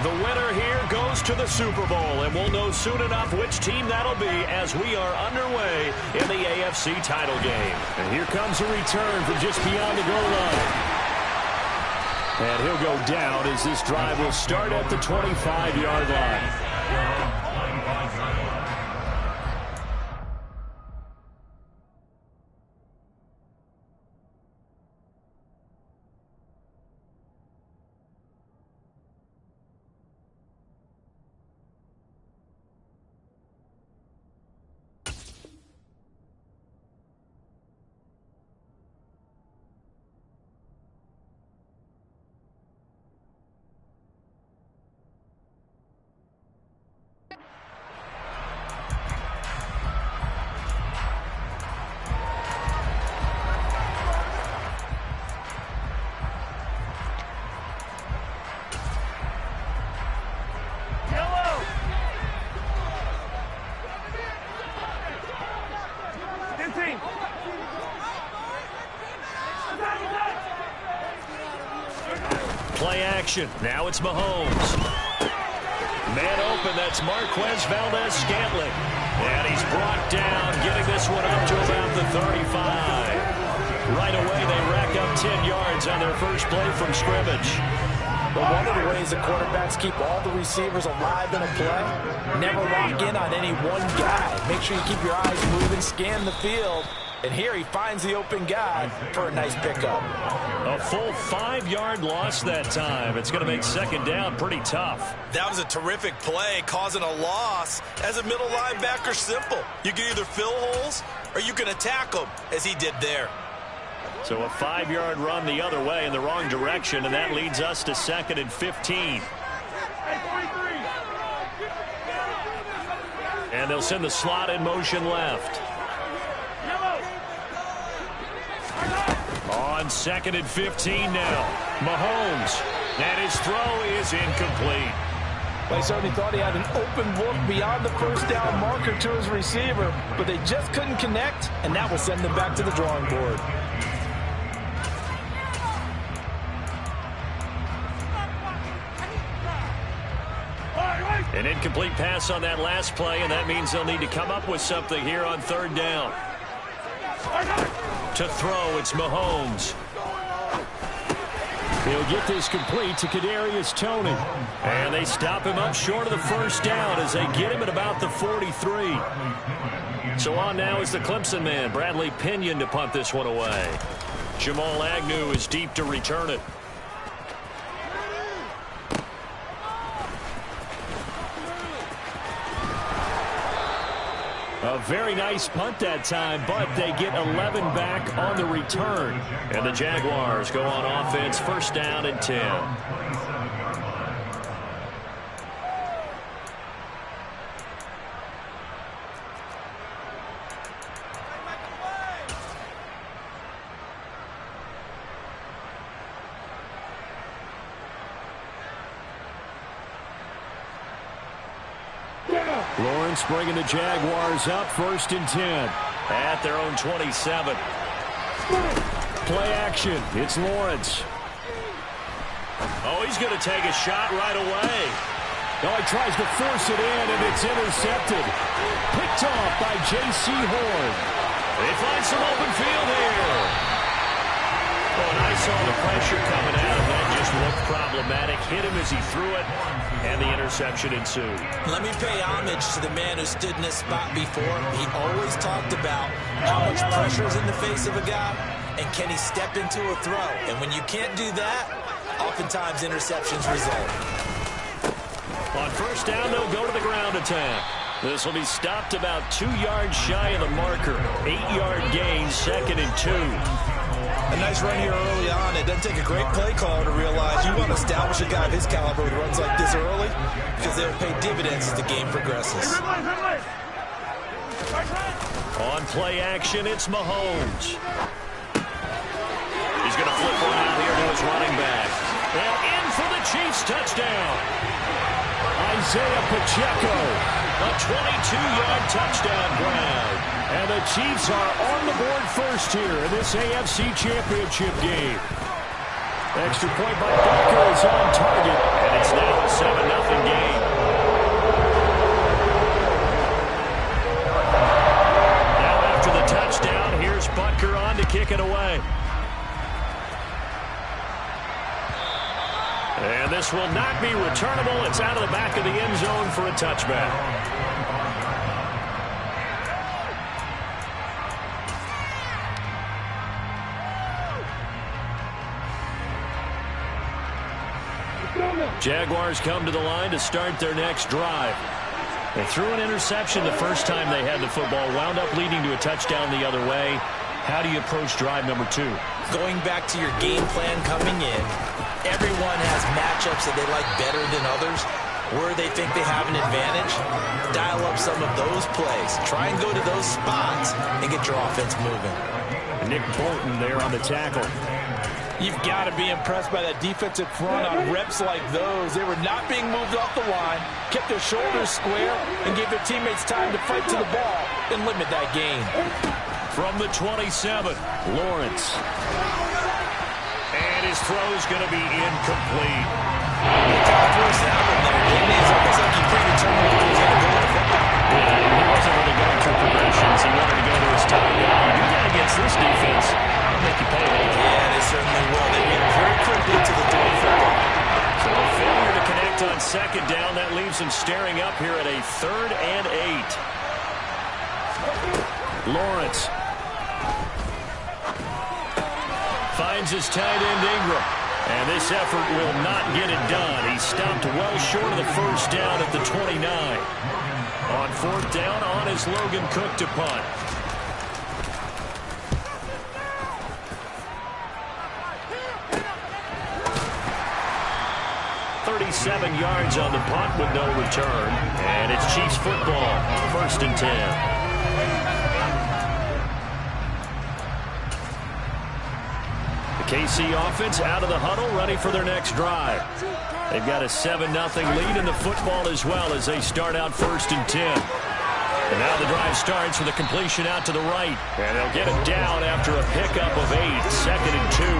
The winner here goes to the Super Bowl, and we'll know soon enough which team that'll be as we are underway in the AFC title game. And here comes a return from just beyond the goal line. And he'll go down as this drive will start at the 25-yard line. Play action. Now it's Mahomes. Man open, that's Marquez Valdes-Scantling. And he's brought down, getting this one up to about the 35. Right away, they rack up 10 yards on their first play from scrimmage. But one of the ways that quarterbacks keep all the receivers alive in a play, never lock in on any one guy. Make sure you keep your eyes moving, scan the field. And here he finds the open guy for a nice pickup. A full 5-yard loss that time. It's going to make second down pretty tough. That was a terrific play, causing a loss. As a middle linebacker, simple. You can either fill holes or you can attack them, as he did there. So a 5-yard run the other way in the wrong direction, and that leads us to 2nd and 15. And they'll send the slot in motion left. On 2nd and 15 now. Mahomes. And his throw is incomplete. Well, he certainly thought he had an open look beyond the first down marker to his receiver, but they just couldn't connect, and that will send them back to the drawing board. An incomplete pass on that last play, and that means they'll need to come up with something here on 3rd down. To throw, it's Mahomes. He'll get this complete to Kadarius Toney. And they stop him up short of the first down as they get him at about the 43. So on now is the Clemson man, Bradley Pinion, to punt this one away. Jamal Agnew is deep to return it. A very nice punt that time, but they get 11 back on the return. And the Jaguars go on offense, 1st down and 10. Lawrence bringing the Jaguars up, 1st and 10. At their own 27. Play action. It's Lawrence. Oh, he's going to take a shot right away. Oh, he tries to force it in, and it's intercepted. Picked off by J.C. Horn. They find some open field here. Oh, and I saw the pressure coming at him. That just looked problematic. Hit him as he threw it, and the interception ensued. Let me pay homage to the man who stood in this spot before. He always talked about how much pressure is in the face of a guy, and can he step into a throw. And when you can't do that, oftentimes interceptions result. On 1st down, they'll go to the ground attack. This will be stopped about 2 yards shy of the marker. 8-yard gain, 2nd and 2. A nice run here early on. It doesn't take a great play caller to realize you want to establish a guy of his caliber who runs like this early because they'll pay dividends as the game progresses. On play action, it's Mahomes. He's going to flip one out here to his running back. And in for the Chiefs touchdown. Isaiah Pacheco. A 22-yard touchdown grab. And the Chiefs are on the board first here in this AFC Championship game. Extra point by Butker is on target. And it's now a 7-0 And this will not be returnable. It's out of the back of the end zone for a touchback. Jaguars come to the line to start their next drive. They threw an interception the first time they had the football, wound up leading to a touchdown the other way. How do you approach drive number 2? Going back to your game plan coming in, everyone has matchups that they like better than others. Where they think they have an advantage, dial up some of those plays. Try and go to those spots and get your offense moving. Nick Bolton there on the tackle. You've got to be impressed by that defensive front on reps like those. They were not being moved off the line, kept their shoulders square, and gave their teammates time to fight to the ball and limit that gain. From the 27, Lawrence. And his throw's going to be incomplete. First down there. It's almost like he predetermined where he was going to go with the football. Yeah, he wasn't really going through progressions. He wanted to go to his tie down. You do that against this defense, they'll make you pay. Yeah, they certainly will. They get very quickly to the throwing football. So a failure to connect on second down. That leaves him staring up here at a 3rd and 8. Lawrence finds his tight end Ingram. And this effort will not get it done. He stopped well short of the first down at the 29. On 4th down, on is Logan Cook to punt. "37 yards on the punt with no return. And it's Chiefs football, 1st and 10. KC offense out of the huddle, ready for their next drive. They've got a 7-0 lead in the football as well as they start out 1st and 10. And now the drive starts with a completion out to the right. And they'll get it down after a pickup of 8, 2nd and 2.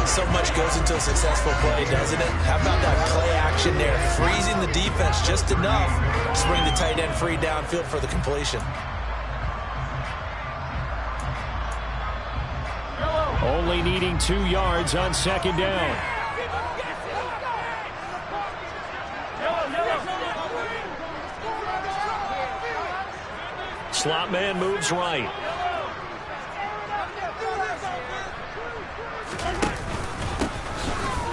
So much goes into a successful play, doesn't it? How about that play action there, freezing the defense just enough to bring the tight end free downfield for the completion. Only needing 2 yards on 2nd down. Slot man moves right.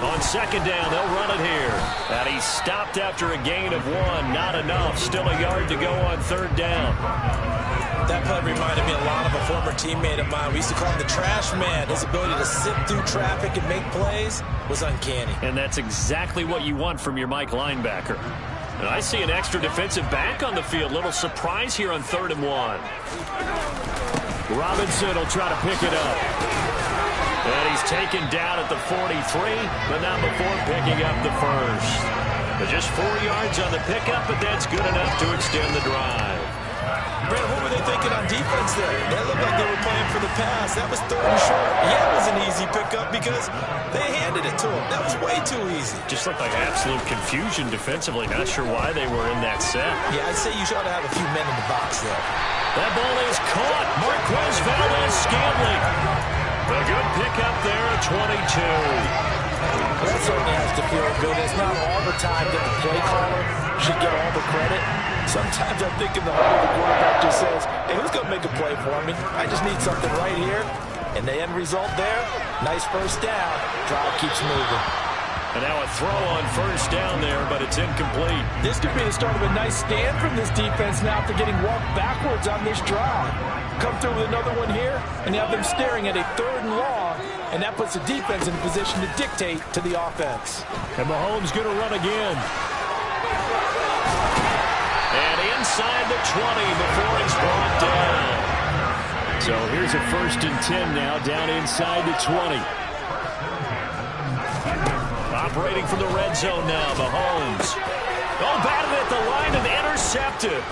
On 2nd down, they'll run it here. And he stopped after a gain of 1. Not enough. Still a yard to go on 3rd down. That play reminded me a lot of a former teammate of mine. We used to call him the trash man. His ability to sift through traffic and make plays was uncanny. And that's exactly what you want from your Mike linebacker. And I see an extra defensive back on the field. Little surprise here on 3rd and 1. Robinson will try to pick it up. And he's taken down at the 43, but not before picking up the first. But just 4 yards on the pickup, but that's good enough to extend the drive. Brett, what were they thinking on defense there? They looked like they were playing for the pass. That was 3rd and short. Yeah, it was an easy pickup because they handed it to him. That was way too easy. Just looked like absolute confusion defensively. Not sure why they were in that set. Yeah, I'd say you ought to have a few men in the box there. That ball is caught. Marquez Valdes-Scantling. A good pickup there at 22. That certainly has to feel good. It's not all the time that the play caller should get all the credit. Sometimes I think in the huddle, the quarterback just says, hey, who's going to make a play for me? I just need something right here. And the end result there, nice first down. Drive keeps moving. And now a throw on 1st down there, but it's incomplete. This could be the start of a nice stand from this defense now after getting walked backwards on this drive. Come through with another one here, and you have them staring at a 3rd and long, and that puts the defense in a position to dictate to the offense. And Mahomes going to run again. And inside the 20 before it's brought down. So here's a 1st and 10 now, down inside the 20. Operating from the red zone now, Mahomes. Oh, batted at the line and intercepted.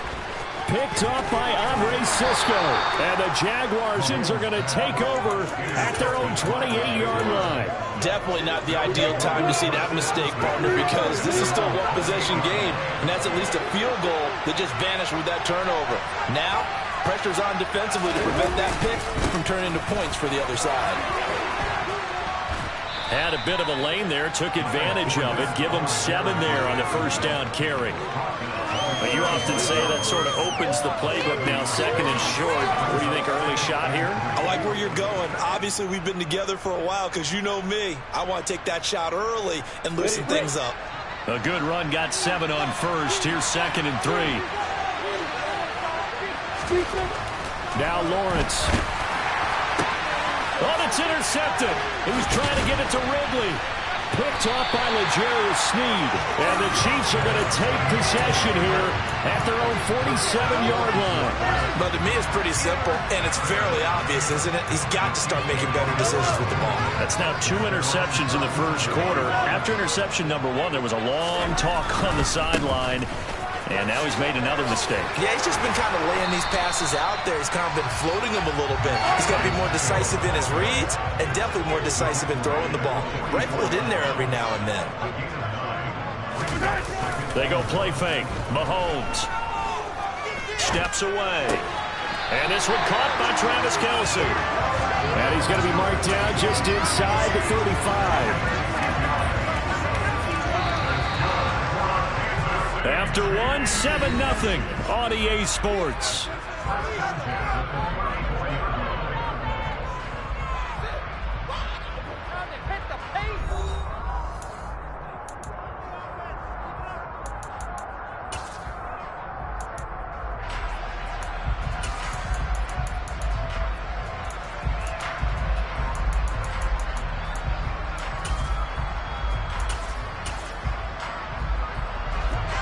Picked off by Andre Cisco. And the Jaguars are going to take over at their own 28-yard line. Definitely not the ideal time to see that mistake, partner, because this is still a one-possession game, and that's at least a field goal that just vanished with that turnover. Now, pressure's on defensively to prevent that pick from turning into points for the other side. Had a bit of a lane there, took advantage of it. Give him 7 there on the first down carry. But you often say that sort of opens the playbook now, second and short. What do you think, early shot here? I like where you're going. Obviously, we've been together for a while because you know me. I want to take that shot early and loosen things up. A good run, got 7 on first. Here's 2nd and 3. Now Lawrence. Oh, it's intercepted. He was trying to get it to Ridley. Picked off by L'Jarius Sneed. And the Chiefs are going to take possession here at their own 47-yard line. But to me, it's pretty simple, and it's fairly obvious, isn't it? He's got to start making better decisions with the ball. That's now 2 interceptions in the first quarter. After interception number 1, there was a long talk on the sideline. And now he's made another mistake. Yeah, he's just been kind of laying these passes out there. He's kind of been floating them a little bit. He's got to be more decisive in his reads and definitely more decisive in throwing the ball. Rifle it in there every now and then. They go play fake. Mahomes steps away. And this one caught by Travis Kelce. And he's going to be marked down just inside the 35. After 1, 7-0 on EA Sports.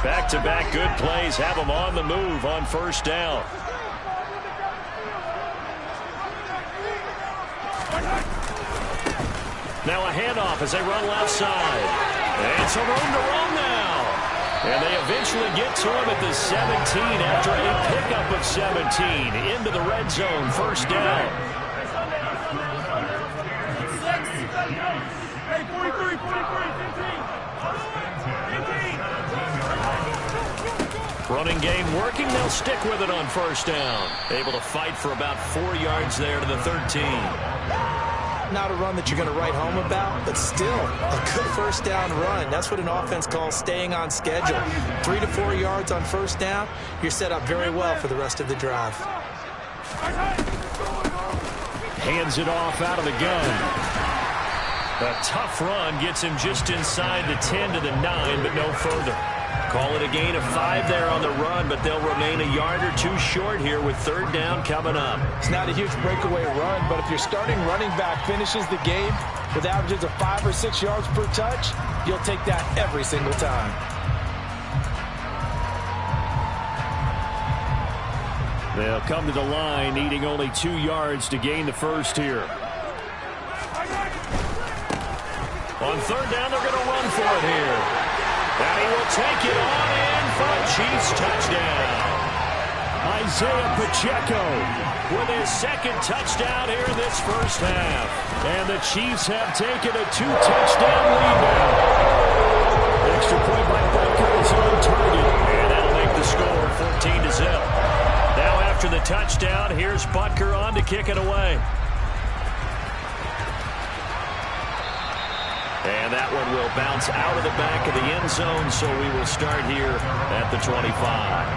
Back-to-back good plays have them on the move on first down. Now a handoff as they run left side. And some room to run now. And they eventually get to him at the 17 after a pickup of 17 into the red zone. First down. Hey, 43, 15. Running game working. They'll stick with it on first down. Able to fight for about 4 yards there to the 13. Not a run that you're going to write home about, but still a good first down run. That's what an offense calls staying on schedule. 3 to 4 yards on first down. You're set up very well for the rest of the drive. Hands it off out of the gun. A tough run gets him just inside the 10 to the 9, but no further. Call it a gain of 5 there on the run, but they'll remain a yard or 2 short here with third down coming up. It's not a huge breakaway run, but if your starting running back finishes the game with averages of 5 or 6 yards per touch, you'll take that every single time. They'll come to the line, needing only 2 yards to gain the first here. On third down, they're going to run for it here. And he will take it on in for a Chiefs touchdown. Isaiah Pacheco with his 2nd touchdown here in this first half. And the Chiefs have taken a 2-touchdown lead now. Extra point by Butker is on target. And that'll make the score 14-0. Now after the touchdown, here's Butker on to kick it away. And that one will bounce out of the back of the end zone, so we will start here at the 25.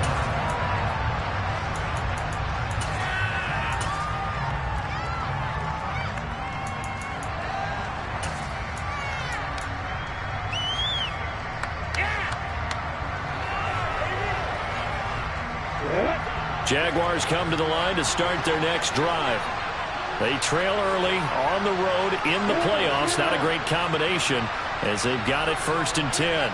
Jaguars come to the line to start their next drive. They trail early on the road in the playoffs. Not a great combination as they've got it 1st and 10.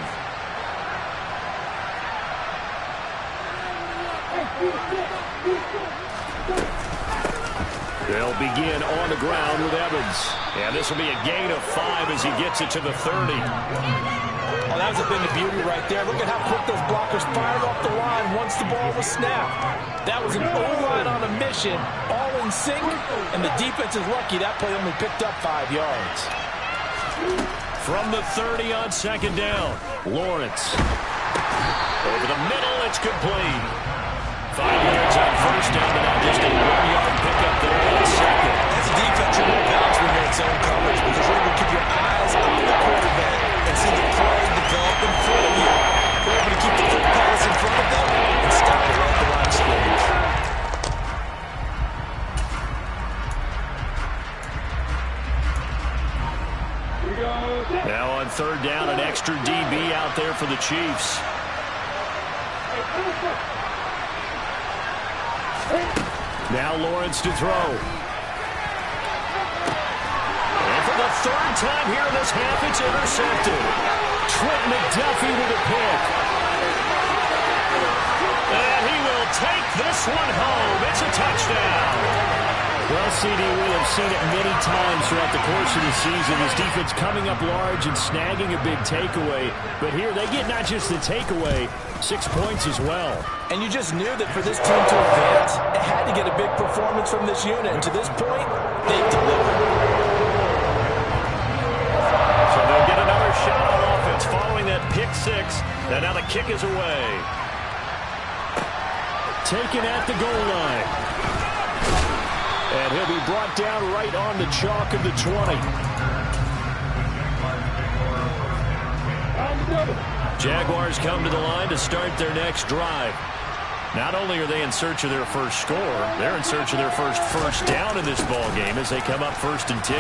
They'll begin on the ground with Evans. And this will be a gain of 5 as he gets it to the 30. Oh, that was a bit of beauty right there. Look at how quick those blockers fired off the line once the ball was snapped. That was an O-line on a mission, all in sync, and the defense is lucky that play only picked up 5 yards. From the 30 on 2nd down, Lawrence. Over the middle, it's complete. 5 yards on first down, but now just a 1-yard pickup there on 2nd. As a defense, you're going to bounce when you're in zone coverage because you're going to keep your eyes see the play develop in front of you. They're able to keep the quick pass in front of them and stop it right at the line of scrimmage. Now on third down, an extra DB out there for the Chiefs. Now Lawrence to throw. And for the third time here in this half, it's intercepted. Trent McDuffie with a pick. And he will take this one home. It's a touchdown. Well, CD, we have seen it many times throughout the course of the season. This defense coming up large and snagging a big takeaway. But here they get not just the takeaway, 6 points as well. And you just knew that for this team to advance, it had to get a big performance from this unit. And to this point, they've delivered. So they'll get another shot on offense following that pick six. And now the kick is away. Taken at the goal line. And he'll be brought down right on the chalk of the 20. Jaguars come to the line to start their next drive. Not only are they in search of their first score, they're in search of their first down in this ball game as they come up 1st and 10.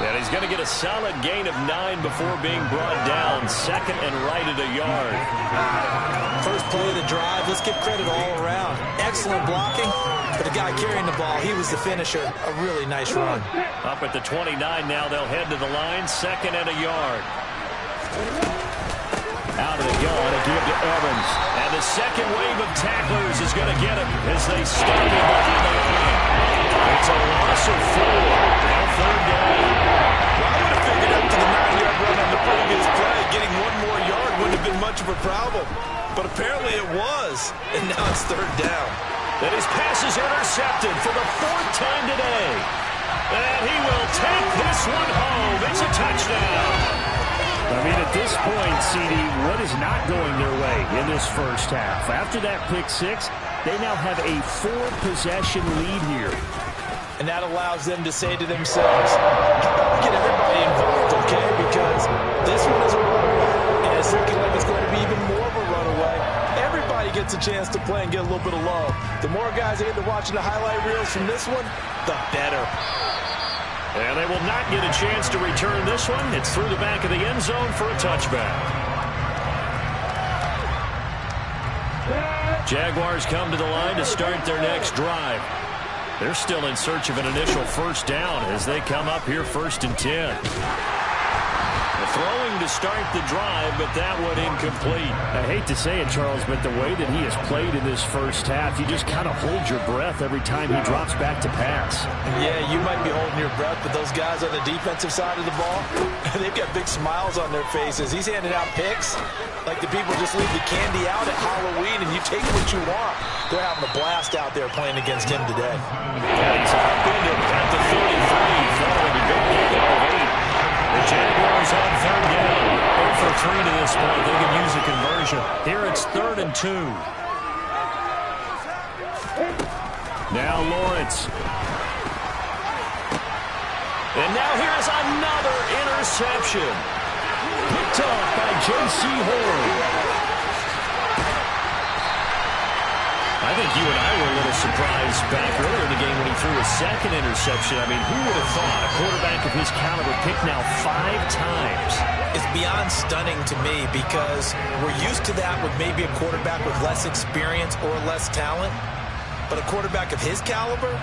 And he's going to get a solid gain of 9 before being brought down. 2nd and right at a yard. First play of the drive, let's give credit all around. Excellent blocking, but the guy carrying the ball, he was the finisher. A really nice run. Up at the 29 now, they'll head to the line. 2nd and a yard. Out of the gun, a give to Evans. And the second wave of tacklers is going to get him as they start him behind the line. It's a loss of 4. Now 3rd down. Well, I would have figured after the 9-yard run on the previous play, getting 1 more yard wouldn't have been much of a problem. But apparently it was, and now it's 3rd down. And his pass is intercepted for the 4th time today. And he will take this one home. It's a touchdown. I mean, at this point, CD, what is not going their way in this first half? After that pick six, they now have a 4-possession lead here. And that allows them to say to themselves, how about we get everybody involved, okay? Because this one is a runaway, and it's looking like it's going to be even more of a runaway. Everybody gets a chance to play and get a little bit of love. The more guys they get to watching the highlight reels from this one, the better. And they will not get a chance to return this one. It's through the back of the end zone for a touchback. Jaguars come to the line to start their next drive. They're still in search of an initial first down as they come up here 1st and 10. Throwing to start the drive, but that one incomplete. I hate to say it, Charles, but the way that he has played in this first half, you just kind of hold your breath every time he drops back to pass. Yeah, you might be holding your breath, but those guys on the defensive side of the ball, they've got big smiles on their faces. He's handing out picks like the people just leave the candy out at Halloween and you take what you want. They're having a blast out there playing against him today. And he's upended at the 33, following a big gain of 8. The Jaguars on 3rd down. 0 for 3 to this point. They can use a conversion. Here it's 3rd and 2. Now Lawrence. And now here's another interception. Picked off by J.C. Horn. I think you and I were a little surprised back earlier in the game when he threw a second interception. I mean, who would have thought a quarterback of his caliber picked now 5 times? It's beyond stunning to me because we're used to that with maybe a quarterback with less experience or less talent. But a quarterback of his caliber,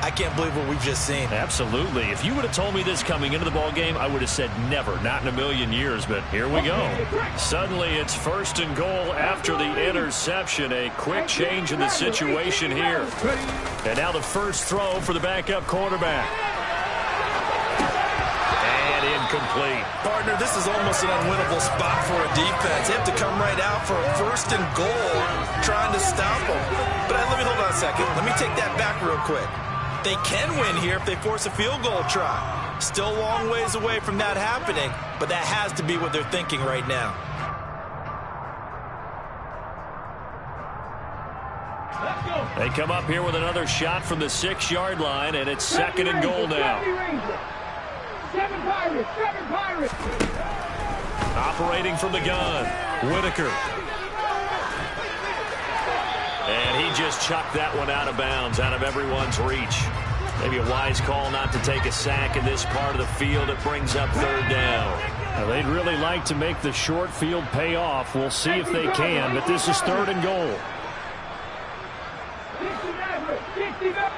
I can't believe what we've just seen. Absolutely. If you would have told me this coming into the ball game, I would have said never, not in a million years. But here we go. Suddenly it's 1st and goal after the interception. A quick change in the situation here. And now the first throw for the backup quarterback. And incomplete. Partner, this is almost an unwinnable spot for a defense. They have to come right out for a 1st and goal, trying to stop them. But let me hold on a second. Let me take that back real quick. They can win here if they force a field goal try. Still a long ways away from that happening, but that has to be what they're thinking right now. They come up here with another shot from the 6-yard line, and it's 2nd and goal now. Seven Pirates. Seven Pirates. Operating from the gun, Whitaker. And he just chucked that one out of bounds, out of everyone's reach. Maybe a wise call not to take a sack in this part of the field. It brings up third down. Now, they'd really like to make the short field pay off. We'll see if they can, but this is third and goal.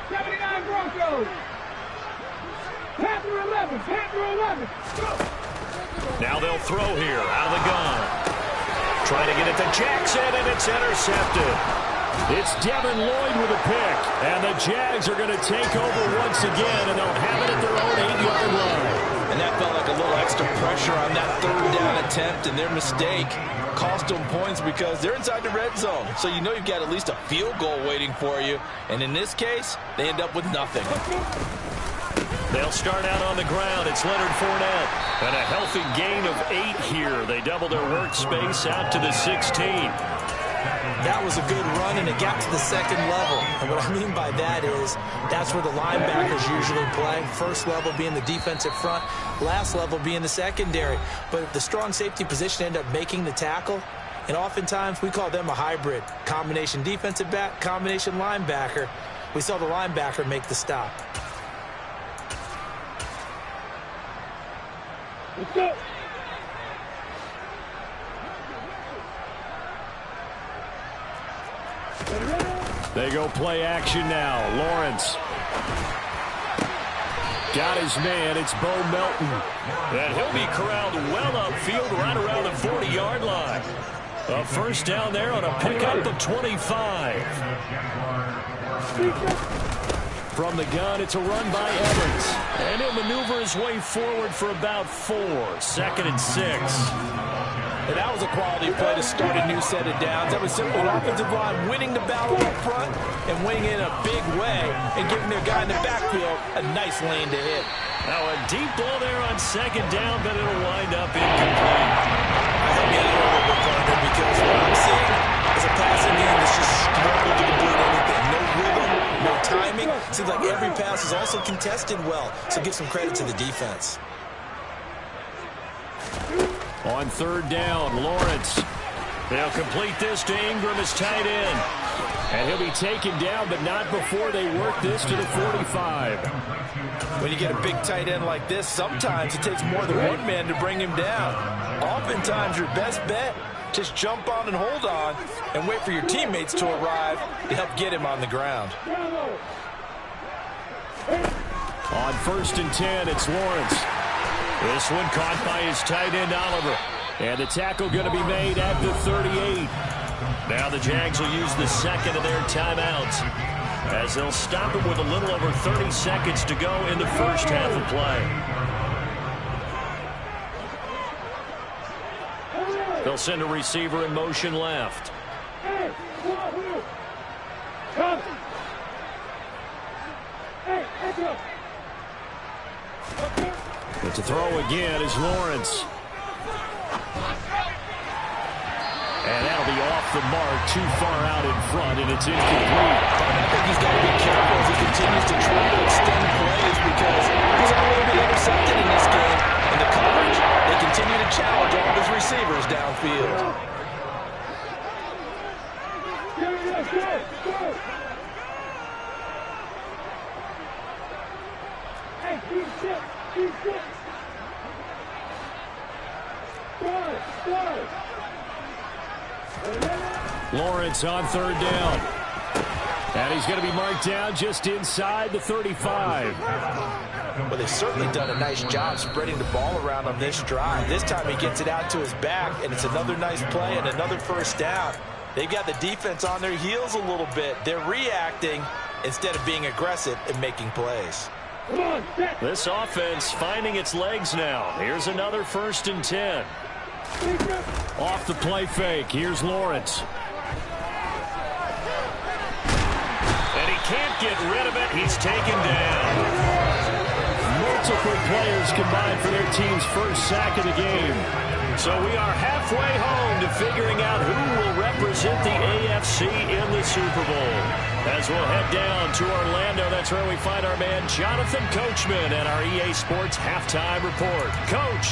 79 Broncos. Panther 11. Panther 11. Now they'll throw here out of the gun. Trying to get it to Jackson, and it's intercepted. It's Devin Lloyd with a pick, and the Jags are going to take over once again, and they'll have it at their own 8-yard line. And that felt like a little extra pressure on that third down attempt, and their mistake cost them points because they're inside the red zone. So you know you've got at least a field goal waiting for you. And in this case, they end up with nothing. They'll start out on the ground. It's Leonard Fournette. And a healthy gain of 8 here. They double their workspace out to the 16. That was a good run, and it got to the second level. And what I mean by that is that's where the linebackers usually play. First level being the defensive front, last level being the secondary. But the strong safety position ended up making the tackle, and oftentimes we call them a hybrid. Combination defensive back, combination linebacker. We saw the linebacker make the stop. Let's go. They go play action now. Lawrence. Got his man. It's Bo Melton. And he'll be corralled well upfield right around the 40-yard line. A first down there on a pickup of 25. From the gun, it's a run by Evans. And he'll maneuver his way forward for about 4. 2nd and 6. And that was a quality play to start a new set of downs. That was simply an offensive line winning the battle up front and winning in a big way and giving their guy in the backfield a nice lane to hit. Now a deep ball there on 2nd down, but it'll wind up incomplete. Help me out a little bit, partner, because what I'm seeing is a passing game that's just struggled to complete anything. No rhythm, no timing. Seems like every pass is also contested well, so give some credit to the defense. On 3rd down, Lawrence. They'll complete this to Ingram as tight end. And he'll be taken down, but not before they work this to the 45. When you get a big tight end like this, sometimes it takes more than one man to bring him down. Oftentimes, your best bet, just jump on and hold on and wait for your teammates to arrive to help get him on the ground. On 1st and 10, it's Lawrence. This one caught by his tight end, Oliver. And the tackle going to be made at the 38. Now the Jags will use the second of their timeouts as they'll stop it with a little over 30 seconds to go in the first half of play. They'll send a receiver in motion left. But to throw again is Lawrence. And that'll be off the mark, too far out in front, and it's incomplete. I think he's got to be careful as he continues to try to extend plays because he's already been intercepted in this game. And the coverage, they continue to challenge all of his receivers downfield. Hey, keep six. Keep six. Lawrence on 3rd down. And he's going to be marked down just inside the 35. Well, they've certainly done a nice job spreading the ball around on this drive. This time he gets it out to his back, and it's another nice play and another first down. They've got the defense on their heels a little bit. They're reacting instead of being aggressive and making plays. This offense finding its legs now. Here's another 1st and 10. Off the play fake. Here's Lawrence. And he can't get rid of it. He's taken down. Multiple players combined for their team's first sack of the game. So we are halfway home to figuring out who will represent the AFC in the Super Bowl. As we'll head down to Orlando, that's where we find our man Jonathan Coachman at our EA Sports Halftime Report. Coach.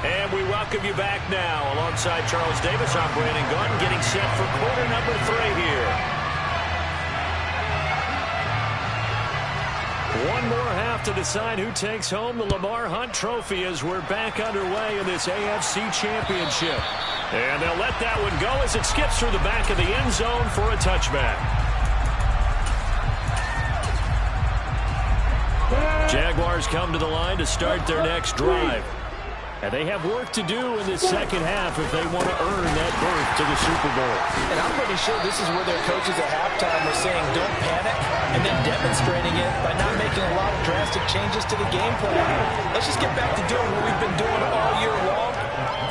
And we welcome you back now. Alongside Charles Davis, I'm Brandon Gunn, getting set for quarter number 3 here. One more half to decide who takes home the Lamar Hunt Trophy as we're back underway in this AFC Championship. And they'll let that one go as it skips through the back of the end zone for a touchback. Jaguars come to the line to start their next drive. And they have work to do in this second half if they want to earn that berth to the Super Bowl. And I'm pretty sure this is where their coaches at halftime are saying don't panic, and then demonstrating it by not making a lot of drastic changes to the game plan. Let's just get back to doing what we've been doing all year long.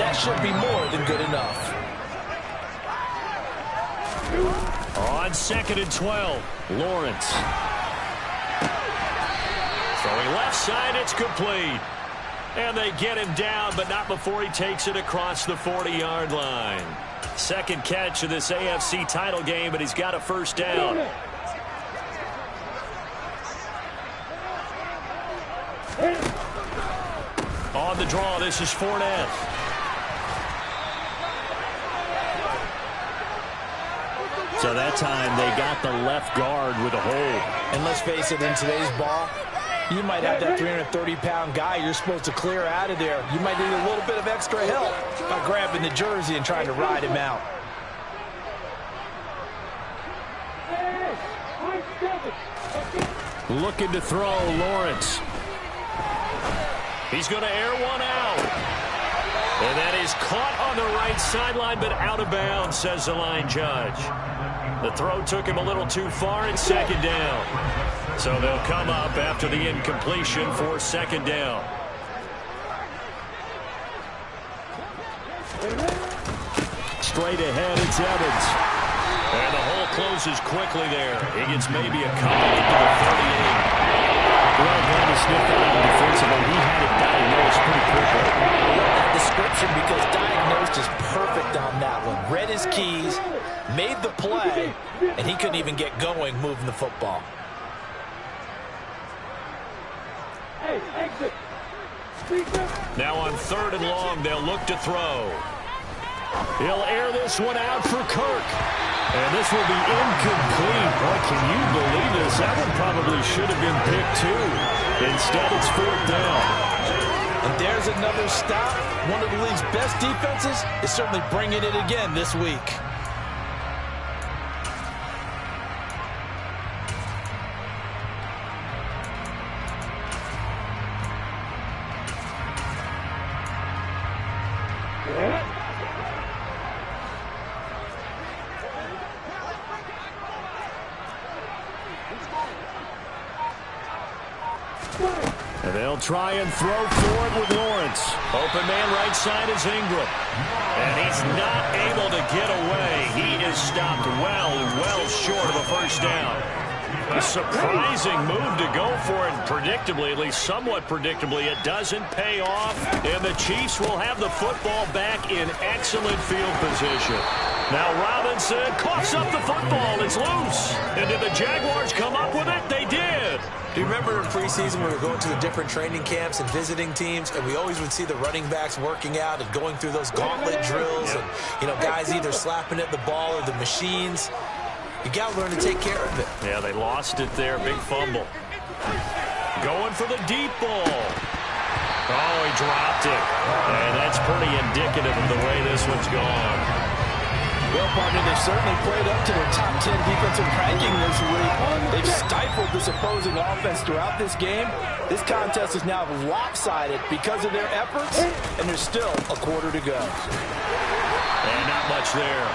That should be more than good enough. On 2nd and 12, Lawrence. Throwing left side, it's complete. And they get him down, but not before he takes it across the 40-yard line. Second catch of this AFC title game, but he's got a first down. On the draw, this is Fournette. So that time they got the left guard with a hold. And let's face it, in today's ball, you might have that 330-pound guy you're supposed to clear out of there. You might need a little bit of extra help by grabbing the jersey and trying to ride him out. Looking to throw, Lawrence. He's going to air one out. And that is caught on the right sideline, but out of bounds, says the line judge. The throw took him a little too far and second down. So they'll come up after the incompletion for second down. Straight ahead, it's Evans. And the hole closes quickly there. He gets maybe a couple into the 38. Well, Brandon sniffed out on defensively. He had it diagnosed pretty quickly. That description, because diagnosed is perfect on that one. Read his keys, made the play, and he couldn't even get going moving the football. Now on 3rd and long, they'll look to throw. He'll air this one out for Kirk. And this will be incomplete. Boy, can you believe this? That one probably should have been picked too. Instead, it's 4th down. And there's another stop. One of the league's best defenses is certainly bringing it again this week. And they'll try and throw forward with Lawrence. Open man right side is Ingram. And he's not able to get away. He is stopped well short of a first down. A surprising move to go for it. Predictably, at least somewhat predictably, it doesn't pay off. And the Chiefs will have the football back in excellent field position. Now Robinson coughs up the football. It's loose. And did the Jaguars come up with it? They did. Do you remember in preseason we were going to the different training camps and visiting teams, and we always would see the running backs working out and going through those gauntlet drills, and, you know, guys either slapping at the ball or the machines. You got to learn to take care of it. Yeah, they lost it there. Big fumble. Going for the deep ball. Oh, he dropped it. And that's pretty indicative of the way this one's gone. Well, partner, they've certainly played up to their top 10 defensive ranking this week. They've stifled this opposing offense throughout this game. This contest is now lopsided because of their efforts, and there's still a quarter to go. And not much there.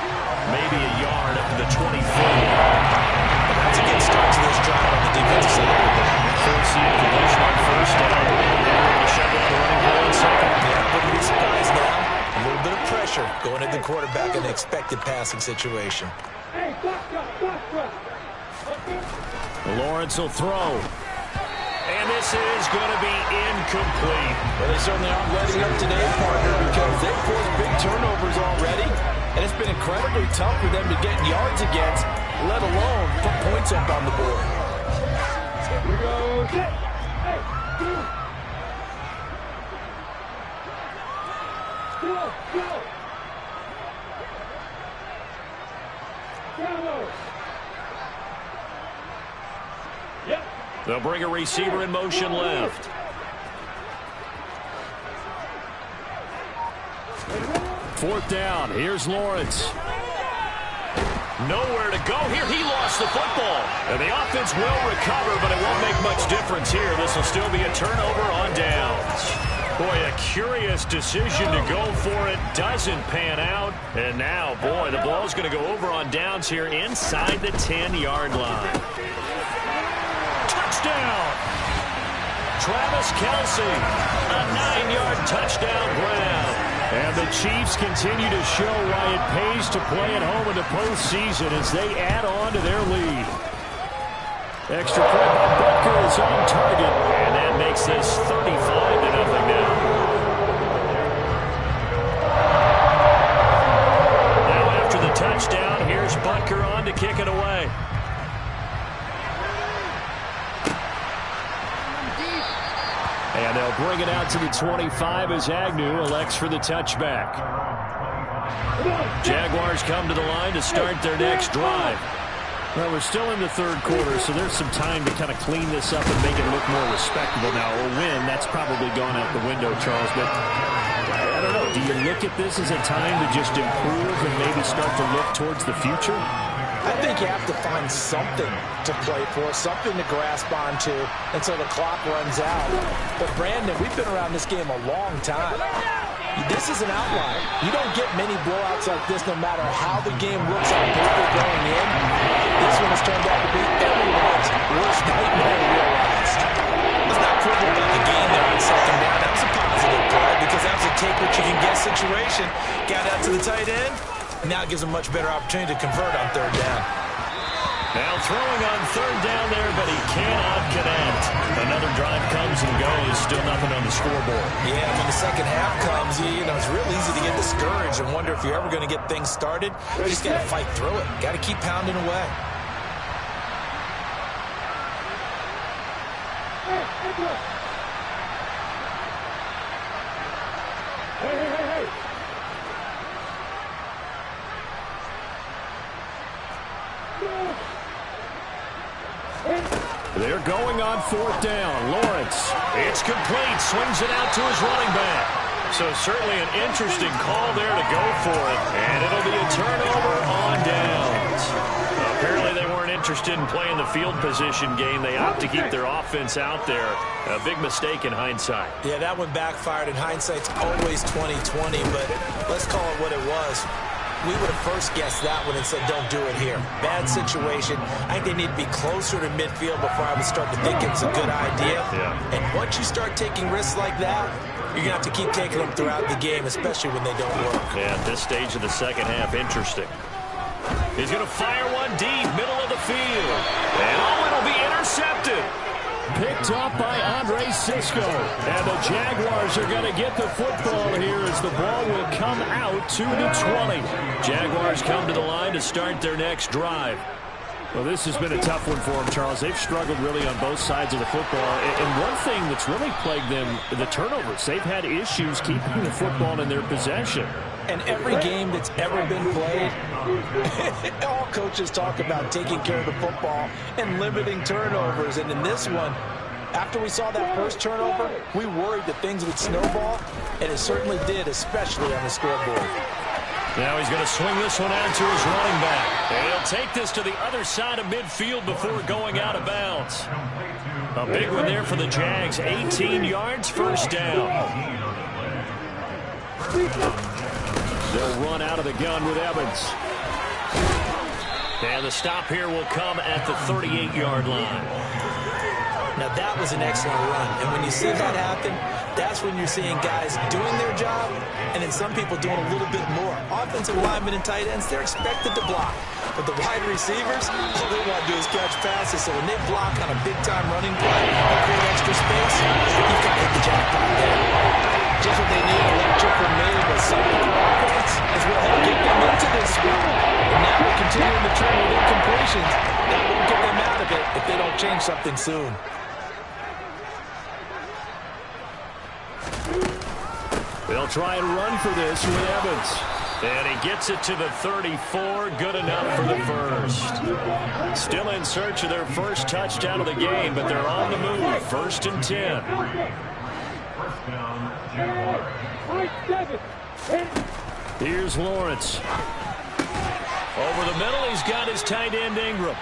Maybe a yard up to the 24. That's a good start to this drive on the defensive side. Force the incompletion on first down. And shut down the running play in second. Yeah, wouldn't be surprised now. A little bit of pressure going at the quarterback in an expected passing situation. Lawrence will throw. And this is going to be incomplete. Well, they certainly aren't letting up today, partner, because they've forced big turnovers already, and it's been incredibly tough for them to get yards against, let alone put points up on the board. Here we go. Hey, go. Go. Bravo. Yep. They'll bring a receiver in motion left. Fourth down. Here's Lawrence. Nowhere to go here. He lost the football. And the offense will recover, but it won't make much difference here. This will still be a turnover on downs. Boy, a curious decision to go for it. Doesn't pan out. And now, boy, the ball's going to go over on downs here inside the 10-yard line. Touchdown! Travis Kelce, a 9-yard touchdown grab. And the Chiefs continue to show why it pays to play at home in the postseason as they add on to their lead. Extra point by Butker is on target. And that makes this 35-0 now. Now after the touchdown, here's Butker on to kick it away. And they'll bring it out to the 25 as Agnew elects for the touchback. Jaguars come to the line to start their next drive. Well, we're still in the third quarter, so there's some time to kind of clean this up and make it look more respectable now. A win, that's probably gone out the window, Charles. But I don't know. Do you look at this as a time to just improve and maybe start to look towards the future? I think you have to find something to play for, something to grasp onto until the clock runs out. But, Brandon, we've been around this game a long time. This is an outlier. You don't get many blowouts like this no matter how the game looks on paper going in. This one has turned out to be everyone's worst nightmare realized. Let's not quibble about the game there on second down. That was a positive play because that was a take-what-you-can-get situation. Got out to the tight end. Now it gives them much better opportunity to convert on third down. Now throwing on third down there, but he cannot connect. Another drive comes and goes. Still nothing on the scoreboard. Yeah, when the second half comes, you know, it's real easy to get discouraged and wonder if you're ever going to get things started. You just got to fight through it. Got to keep pounding away. Hey. They're going on fourth down. Lawrence. It's complete. Swings it out to his running back. So certainly an interesting call there to go for it. And it'll be a turnover on downs. Apparently they weren't interested in playing the field position game. They opt to keep their offense out there. A big mistake in hindsight. Yeah, that one backfired. In hindsight's always 20/20, but let's call it what it was. We would have first guessed that one and said, don't do it here. Bad situation. I think they need to be closer to midfield before I would start to think it's a good idea. Yeah. And once you start taking risks like that, you're going to have to keep taking them throughout the game, especially when they don't work. Yeah, at this stage of the second half, interesting. He's going to fire one deep, middle of the field. And it'll be intercepted. Picked up by Andre Cisco. And the Jaguars are going to get the football here as the ball will come out to the 20. Jaguars come to the line to start their next drive. Well, this has been a tough one for them, Charles. They've struggled really on both sides of the football. And one thing that's really plagued them, the turnovers. They've had issues keeping the football in their possession. And every game that's ever been played, all coaches talk about taking care of the football and limiting turnovers. And in this one, after we saw that first turnover, we worried that things would snowball, and it certainly did, especially on the scoreboard. Now he's going to swing this one out to his running back. And he'll take this to the other side of midfield before going out of bounds. A big one there for the Jags. 18 yards, first down. They'll run out of the gun with Evans. And the stop here will come at the 38-yard line. Now, that was an excellent run. And when you see that happen, that's when you're seeing guys doing their job and then some people doing a little bit more. Offensive linemen and tight ends, they're expected to block. But the wide receivers, all they want to do is catch passes. So when they block on a big-time running play, they create better change something soon. They'll try and run for this with Evans. And he gets it to the 34. Good enough for the first. Still in search of their first touchdown of the game, but they're on the move. 1st and 10. Here's Lawrence. Over the middle, he's got his tight end Ingram.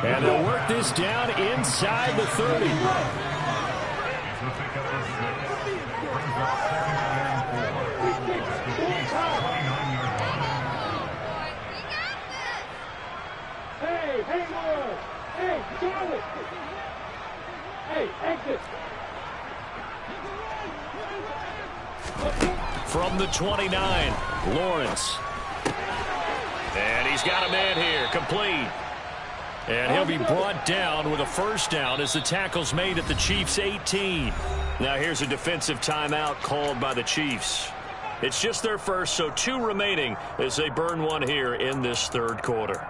And they'll work this down inside the 30. Hey, Lawrence! Hey, Charlie! Hey, exit! From the 29, Lawrence. And he's got a man here, complete. And he'll be brought down with a first down as the tackle's made at the Chiefs' 18. Now here's a defensive timeout called by the Chiefs. It's just their first, so 2 remaining as they burn one here in this 3rd quarter.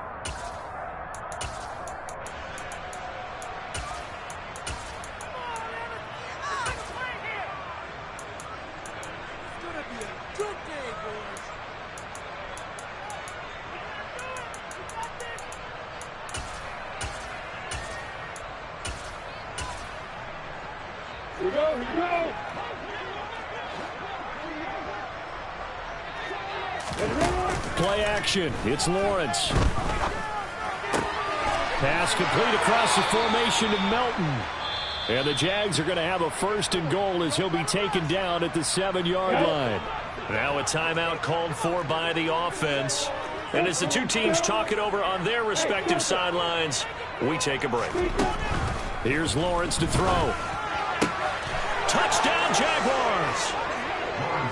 Here we go! Play action. It's Lawrence. Pass complete across the formation to Melton. And the Jags are going to have a 1st and goal as he'll be taken down at the 7-yard line. Now a timeout called for by the offense. And as the 2 teams talk it over on their respective sidelines, we take a break. Here's Lawrence to throw. Touchdown, Jaguars!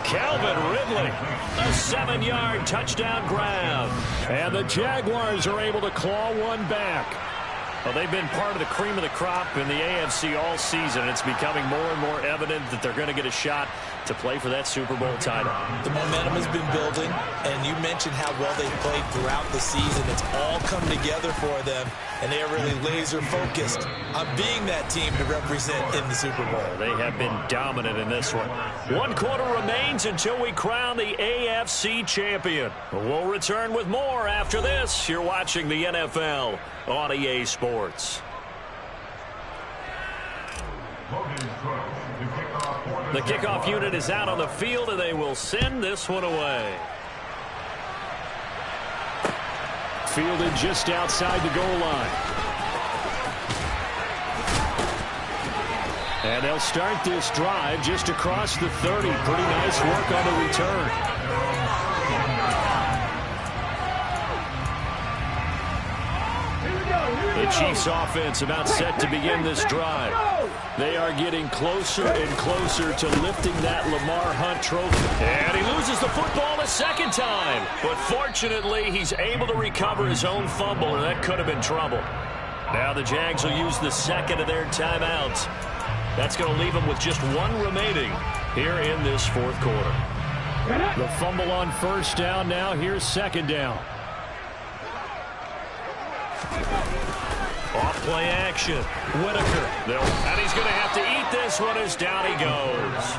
Calvin Ridley, a 7-yard touchdown grab. And the Jaguars are able to claw one back. Well, they've been part of the cream of the crop in the AFC all season. It's becoming more and more evident that they're going to get a shot to play for that Super Bowl title. The momentum has been building, and you mentioned how well they've played throughout the season. It's all come together for them, and they are really laser-focused on being that team to represent in the Super Bowl. They have been dominant in this one. 1 quarter remains until we crown the AFC champion. We'll return with more after this. You're watching the NFL on EA Sports. The kickoff unit is out on the field, and they will send this one away. Fielded just outside the goal line. And they'll start this drive just across the 30. Pretty nice work on the return. The Chiefs offense about set to begin this drive. They are getting closer and closer to lifting that Lamar Hunt trophy. And he loses the football a 2nd time. But fortunately, he's able to recover his own fumble, and that could have been trouble. Now the Jags will use the 2nd of their timeouts. That's going to leave them with just 1 remaining here in this 4th quarter. The fumble on 1st down now. Here's 2nd down. Off play action. Whitaker. And he's going to have to eat this one as down he goes.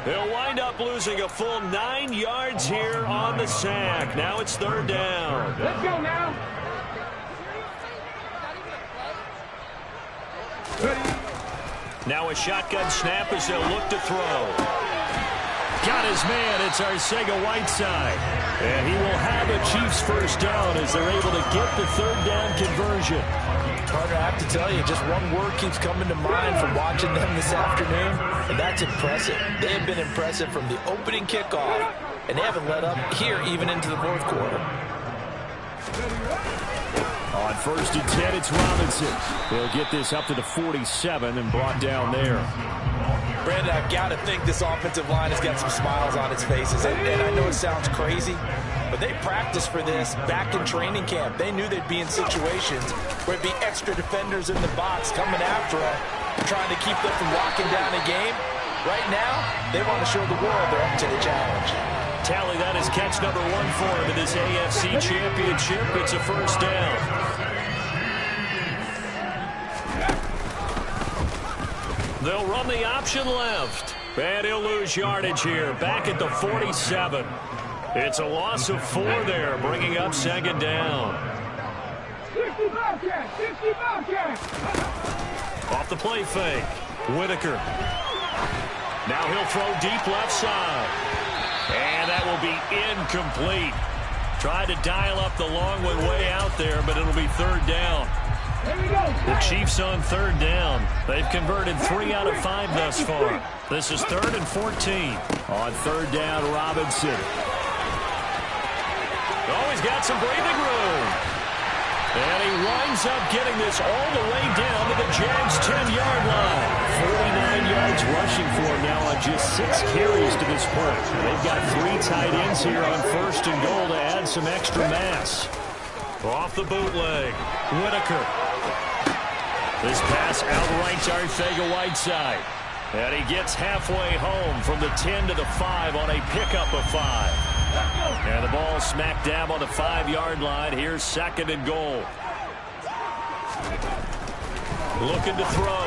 They'll wind up losing a full 9 yards here on the sack. Now it's 3rd down. Let's go now. Now a shotgun snap as they'll look to throw. Got his man. It's Arcega-Whiteside. And he will have a Chiefs 1st down as they're able to get the 3rd down conversion. Carter, I have to tell you, just one word keeps coming to mind from watching them this afternoon, and that's impressive. They have been impressive from the opening kickoff, and they haven't let up here even into the 4th quarter. On 1st and 10, it's Robinson. They'll get this up to the 47 and brought down there. Brandon, I've got to think this offensive line has got some smiles on its faces. And I know it sounds crazy, but they practiced for this back in training camp. They knew they'd be in situations where it'd be extra defenders in the box coming after them, trying to keep them from locking down a game. Right now, they want to show the world they're up to the challenge. Tally, that is catch number 1 for him in this AFC Championship. It's a 1st down. They'll run the option left. And he'll lose yardage here, back at the 47. It's a loss of 4 there, bringing up second down. 60 Bobcat! 60 Bobcat! Off the play fake. Whitaker. Now he'll throw deep left side. And that will be incomplete. Tried to dial up the long one way out there, but it'll be third down. The Chiefs on third down. They've converted 3 out of 5 thus far. This is 3rd and 14. On third down, Robinson. Oh, he's got some breathing room. And he winds up getting this all the way down to the Jags' 10-yard line. 49 yards rushing for him now on just 6 carries to this point. They've got 3 tight ends here on 1st and goal to add some extra mass. Off the bootleg. Whitaker. This pass outright to Arcega-Whiteside. And he gets halfway home from the 10 to the 5 on a pickup of 5. And the ball smack dab on the 5-yard line. Here's 2nd and goal. Looking to throw.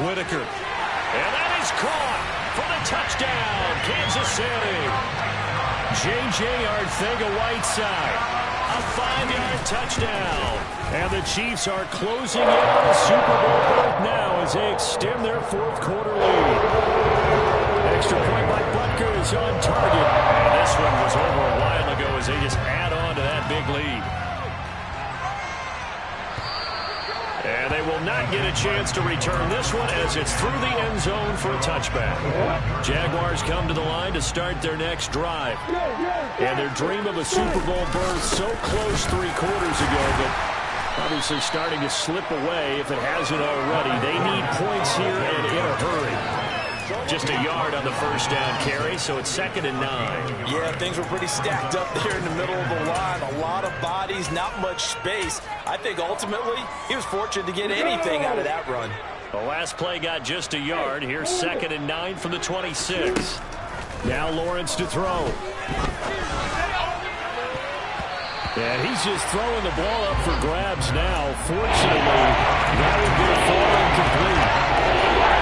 Whitaker. And that is caught for the touchdown. Kansas City. J.J. Arcega-Whiteside. A 5-yard touchdown. And the Chiefs are closing in on the Super Bowl berth now as they extend their 4th quarter lead. Extra point by Butker is on target. And this one was over a while ago as they just add on to that big lead. And they will not get a chance to return this one as it's through the end zone for a touchback. Jaguars come to the line to start their next drive. And their dream of a Super Bowl berth so close 3 quarters ago, but obviously starting to slip away if it hasn't already. They need points here and in a hurry. Just a yard on the first down carry, so it's 2nd and 9. Yeah, things were pretty stacked up there in the middle of the line. A lot of bodies, not much space. I think ultimately he was fortunate to get anything out of that run. The last play got just a yard. Here's 2nd and 9 from the 26. Now Lawrence to throw. And he's just throwing the ball up for grabs now. Fortunately, that would be a throw incomplete.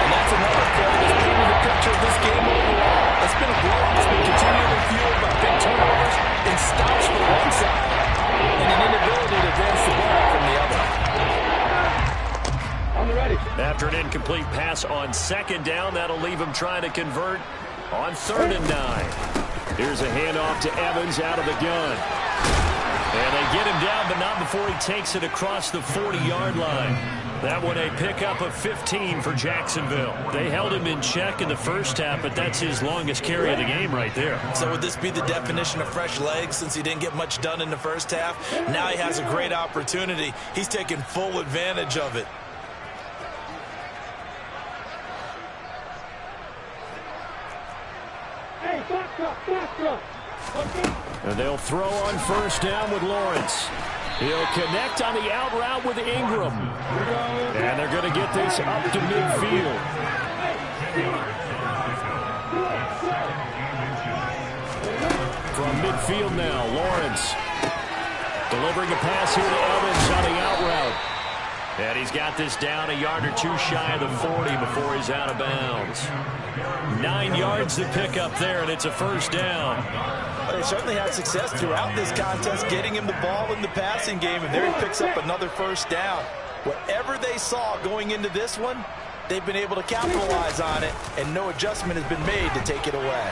And that's another play that's painting the picture of this game overall. It's been a blowout that's been continually fueled by big turnovers and stops from one side and an inability to advance the ball from the other. On the ready. After an incomplete pass on 2nd down, that'll leave him trying to convert on 3rd and 9. Here's a handoff to Evans out of the gun. And they get him down, but not before he takes it across the 40-yard line. That one a pickup of 15 for Jacksonville. They held him in check in the first half, but that's his longest carry of the game right there. So would this be the definition of fresh legs since he didn't get much done in the first half? Now he has a great opportunity. He's taking full advantage of it. Hey, back up. And they'll throw on 1st down with Lawrence. He'll connect on the out route with Ingram. And they're going to get this up to midfield. From midfield now, Lawrence. Delivering a pass here to Evans on the out route. And he's got this down a yard or 2 shy of the 40 before he's out of bounds. 9 yards to pick up there, and it's a 1st down. Well, they certainly had success throughout this contest getting him the ball in the passing game, and there he picks up another 1st down. Whatever they saw going into this one, they've been able to capitalize on it, and no adjustment has been made to take it away.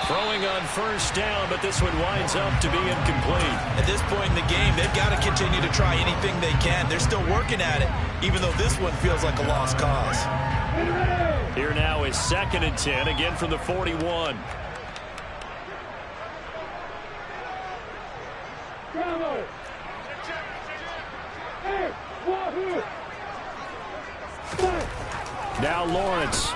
Throwing on 1st down, but this one winds up to be incomplete. At this point in the game, they've got to continue to try anything they can. They're still working at it, even though this one feels like a lost cause. Here now is 2nd and 10, again from the 41. Bravo. Hey, Wahoo. Now Lawrence.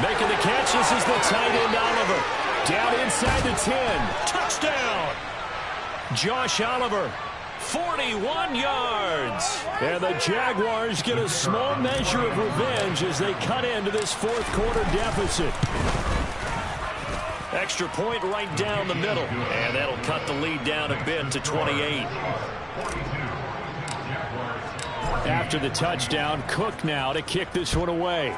Making the catch, this is the tight end Oliver. Down inside the 10. Touchdown! Josh Oliver, 41 yards. And the Jaguars get a small measure of revenge as they cut into this 4th quarter deficit. Extra point right down the middle. And that'll cut the lead down a bit to 28. after the touchdown. Cook now to kick this one away.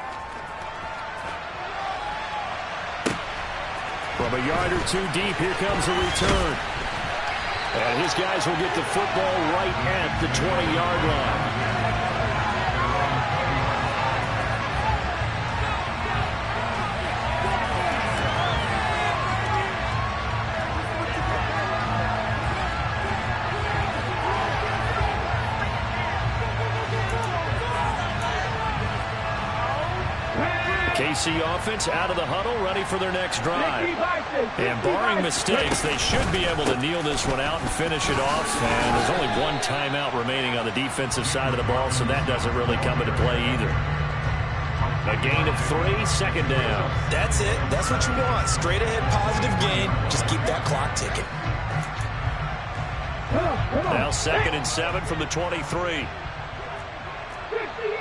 From a yard or two deep, here comes the return. And his guys will get the football right at the 20-yard line. KC offense out of the huddle, ready for their next drive. And barring mistakes, they should be able to kneel this one out and finish it off. And there's only one timeout remaining on the defensive side of the ball, so that doesn't really come into play either. A gain of 3, second down. That's it. That's what you want. Straight ahead positive gain. Just keep that clock ticking. Now 2nd and 7 from the 23. 60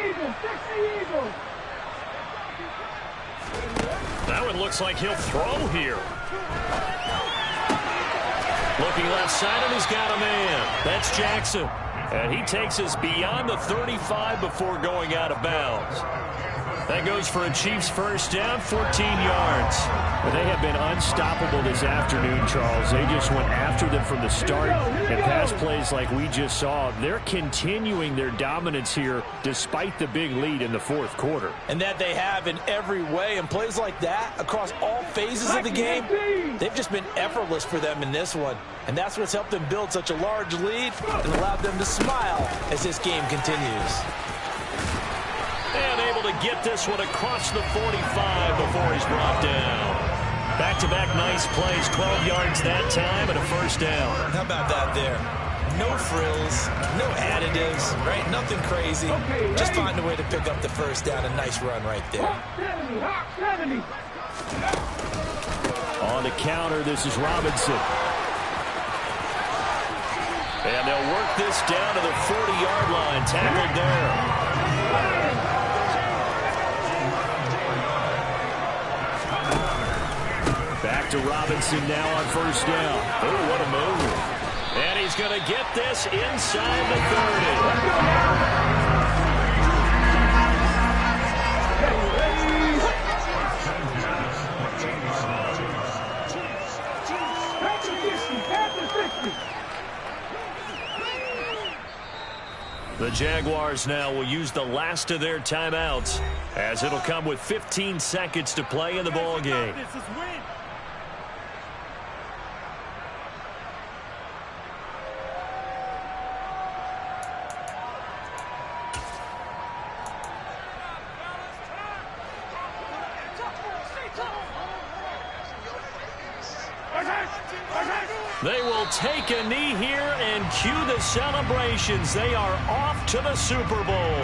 Eagles, 60 Eagles. Now it looks like he'll throw here. Looking left side, and he's got a man. That's Jackson. And he takes us beyond the 35 before going out of bounds. That goes for a Chiefs first down, 14 yards. But they have been unstoppable this afternoon, Charles. They just went after them from the start. And pass plays like we just saw, they're continuing their dominance here despite the big lead in the fourth quarter. And that they have in every way. And plays like that across all phases of the game, they've just been effortless for them in this one. And that's what's helped them build such a large lead and allowed them to smile as this game continues. And able to get this one across the 45 before he's brought down. Back-to-back nice plays, 12 yards that time and a first down. How about that there? No frills, no additives, right? Nothing crazy. Just find a way to pick up the first down. A nice run right there. Hawk 70. On the counter, this is Robinson. And they'll work this down to the 40-yard line. Tackled there. Back to Robinson now on first down. Oh, what a move. And he's going to get this inside the 30. The Jaguars now will use the last of their timeouts, as it'll come with 15 seconds to play in the ball game. They will take a knee here and cue the celebrations. They are off to the Super Bowl.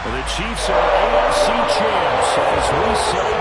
The Chiefs are AFC champs as we celebrate